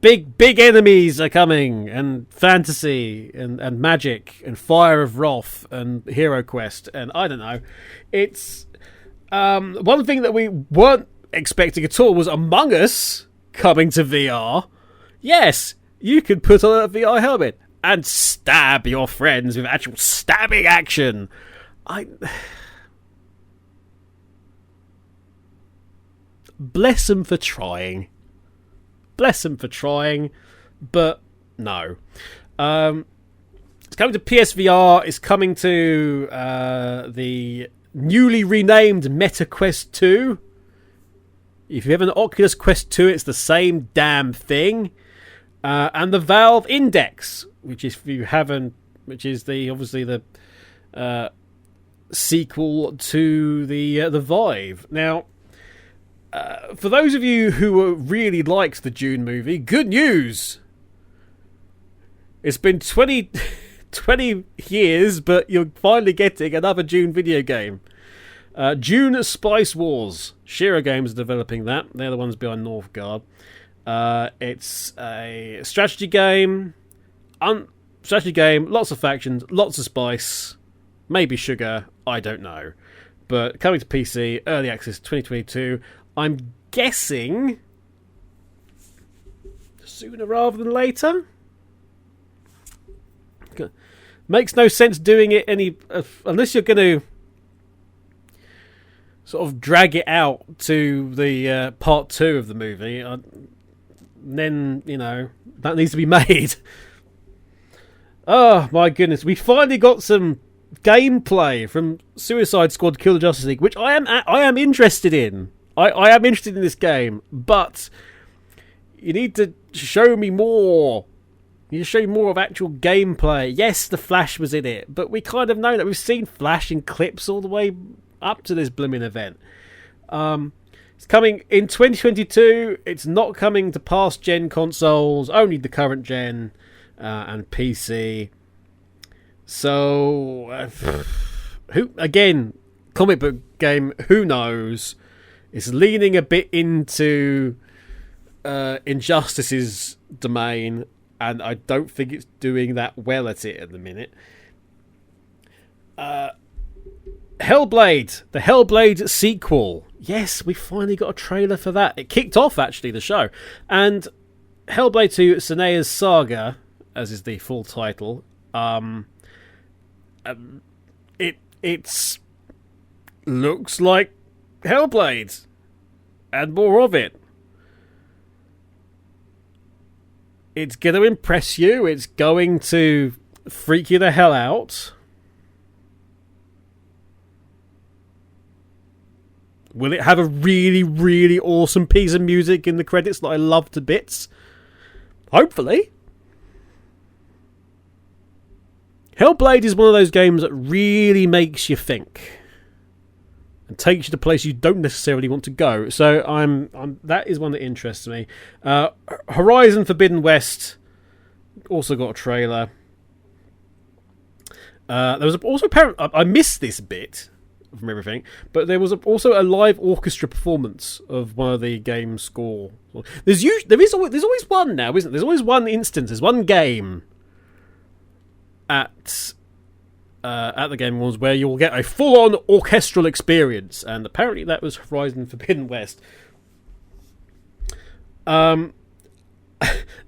Big enemies are coming, and fantasy, and magic, and Fire of Wrath, and Hero Quest, and I don't know. It's one thing that we weren't expecting at all was Among Us coming to VR. Yes, you could put on a VR helmet and stab your friends with actual stabbing action. bless them for trying. Bless them for trying, but no. It's coming to PSVR. It's coming to the newly renamed MetaQuest 2. If you have an Oculus Quest 2, it's the same damn thing. And the Valve Index, which is, if you haven't, which is obviously the sequel to the Vive. Now, for those of you who really liked the Dune movie, good news. It's been 20 years, but you're finally getting another Dune video game. Dune Spice Wars. Shira Games are developing that. They're the ones behind Northgard. It's a strategy game. Lots of factions, lots of spice, maybe sugar, I don't know. But coming to PC, early access 2022. I'm guessing sooner rather than later. Makes no sense doing it unless you're going to sort of drag it out to the part 2 of the movie. Then, that needs to be made. Oh my goodness, we finally got some gameplay from Suicide Squad Kill the Justice League, which I am interested in. I am interested in this game, but you need to show me more. You need to show me more of actual gameplay. Yes, the Flash was in it, but we kind of know that. We've seen Flash in clips all the way up to this blooming event. It's coming in 2022. It's not coming to past gen consoles, only the current gen and PC. So, comic book game, who knows? It's leaning a bit into Injustice's domain, and I don't think it's doing that well at it at the minute. Hellblade, the Hellblade sequel. Yes, we finally got a trailer for that. It kicked off, actually, the show. And Hellblade 2 Senea's Saga, as is the full title, it's looks like Hellblade, and more of it. It's going to impress you. It's going to freak you the hell out. Will it have a really, really awesome piece of music in the credits that I love to bits? Hopefully. Hellblade is one of those games that really makes you think and takes you to places you don't necessarily want to go. So that is one that interests me. Horizon Forbidden West also got a trailer. There was also I missed this bit from everything, but there was also a live orchestra performance of one of the game's score. There's always one now, isn't there? There's always one instance. There's one game at the Game Awards where you'll get a full-on orchestral experience, and apparently that was Horizon Forbidden West. The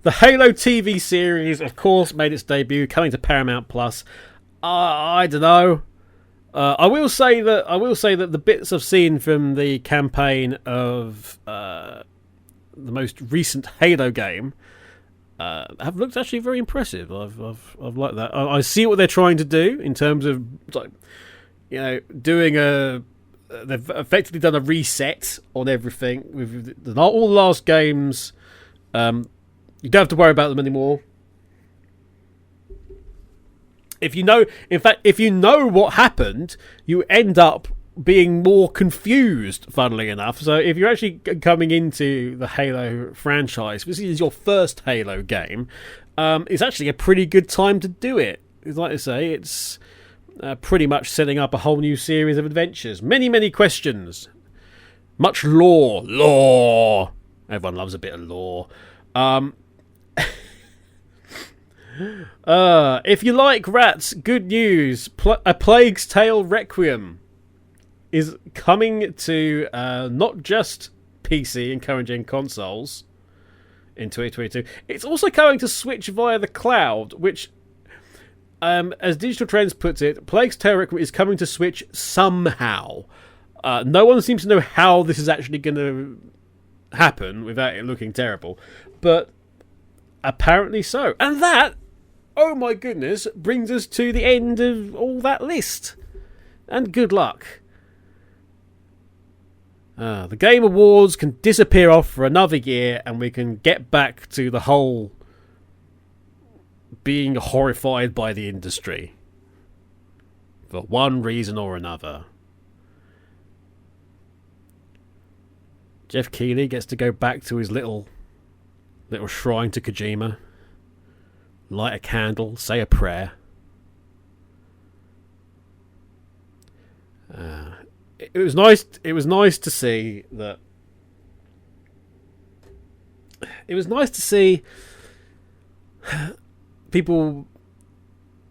Halo TV series, of course, made its debut, coming to Paramount Plus. I don't know. I will say that the bits I've seen from the campaign of the most recent Halo game have looked actually very impressive. I've liked that. I see what they're trying to do in terms of, doing they've effectively done a reset on everything with all the last games. You don't have to worry about them anymore. If you know what happened, you end up being more confused, funnily enough. So if you're actually coming into the Halo franchise, this is your first Halo game, it's actually a pretty good time to do it. Like I say, it's pretty much setting up a whole new series of adventures. Many, many questions. Much lore. Lore! Everyone loves a bit of lore. If you like rats, good news. A Plague's Tale Requiem is coming to not just PC and current gen consoles in 2022. It's also coming to Switch via the cloud, which, as Digital Trends puts it, Plague's Tale Requiem is coming to Switch somehow. No one seems to know how this is actually going to happen without it looking terrible, but apparently so. And that, oh my goodness, brings us to the end of all that list. And good luck. The Game Awards can disappear off for another year, and we can get back to the whole being horrified by the industry for one reason or another. Jeff Keighley gets to go back to his little shrine to Kojima, light a candle, say a prayer. It was nice. It was nice to see that. It was nice to see people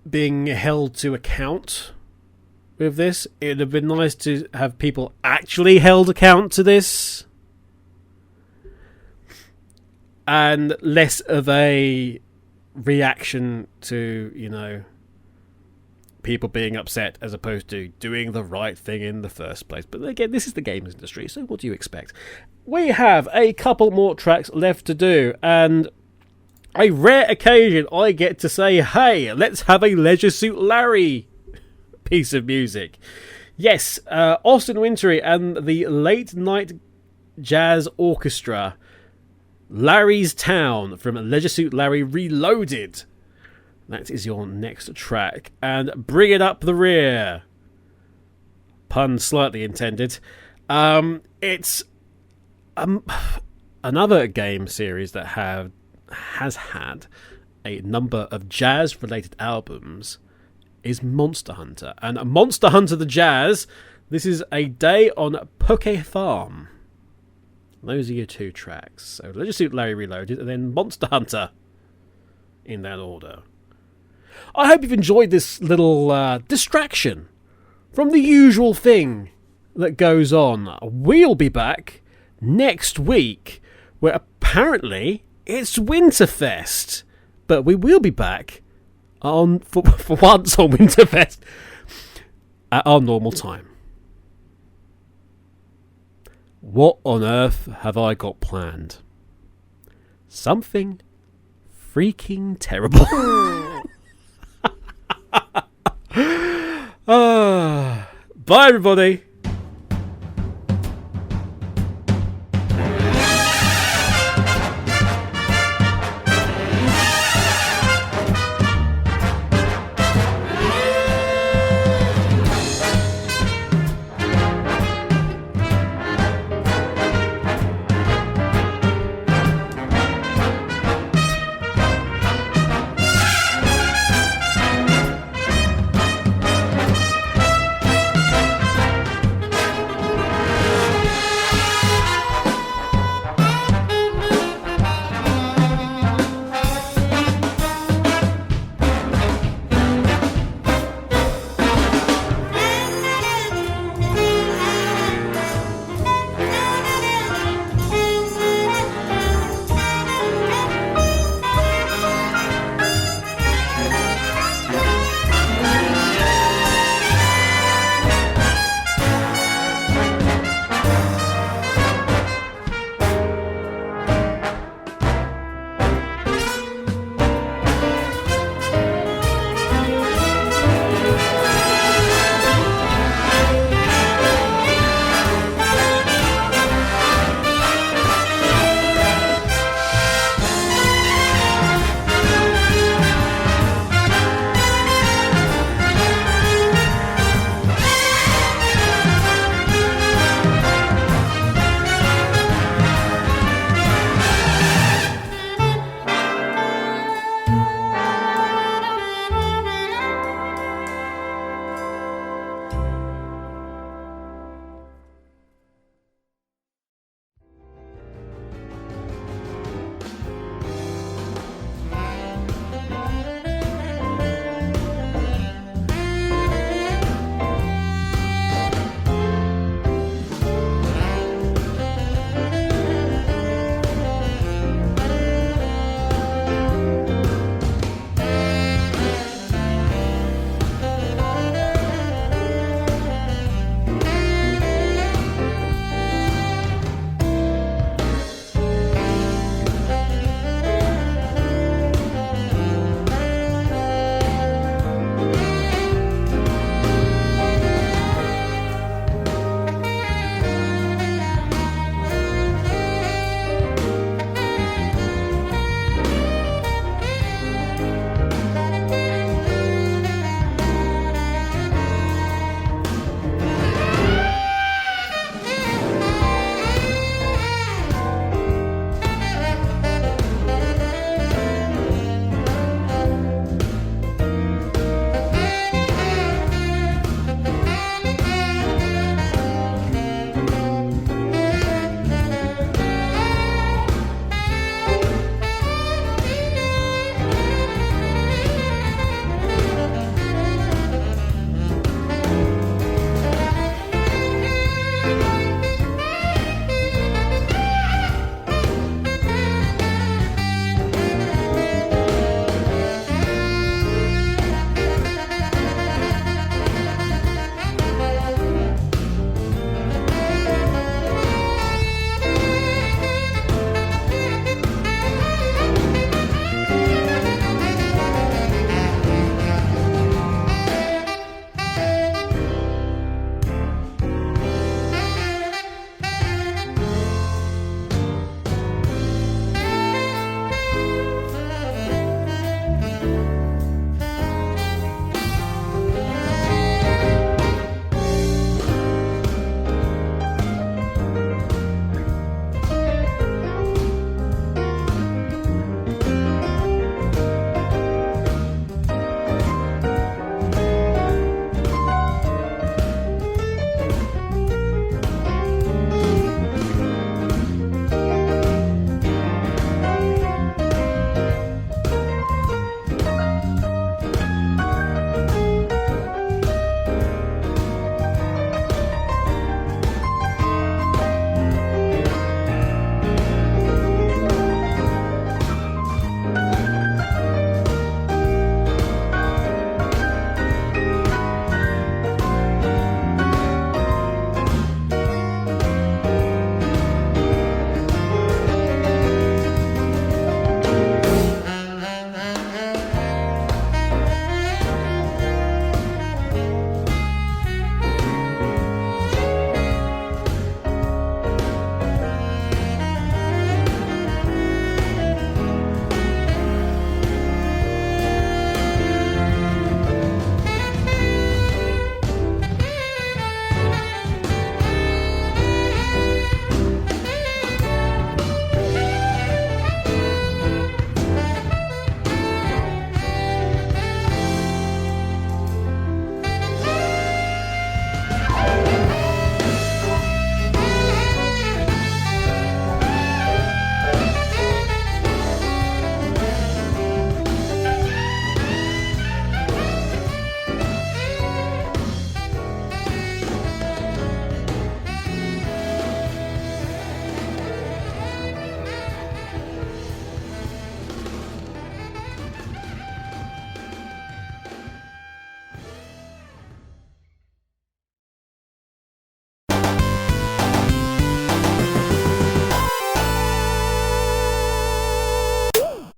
being held to account with this. It would have been nice to have people actually held account to this, and less of a reaction to, you know, people being upset as opposed to doing the right thing in the first place. But again, this is the games industry, so what do you expect? We have a couple more tracks left to do, and a rare occasion I get to say, hey, let's have a Leisure Suit Larry piece of music. Yes, Austin Wintory and the Late Night Jazz Orchestra, Larry's Town from Leisure Suit Larry Reloaded. That is your next track. And bring it up the rear. Pun slightly intended. It's another game series that has had a number of jazz-related albums is Monster Hunter. And Monster Hunter the Jazz, this is A Day on Poke Farm. Those are your two tracks. So Leisure Suit Larry Reloaded and then Monster Hunter in that order. I hope you've enjoyed this little distraction from the usual thing that goes on. We'll be back next week, where apparently it's Winterfest. But we will be back for once on Winterfest at our normal time. What on earth have I got planned? Something freaking terrible. Bye, everybody.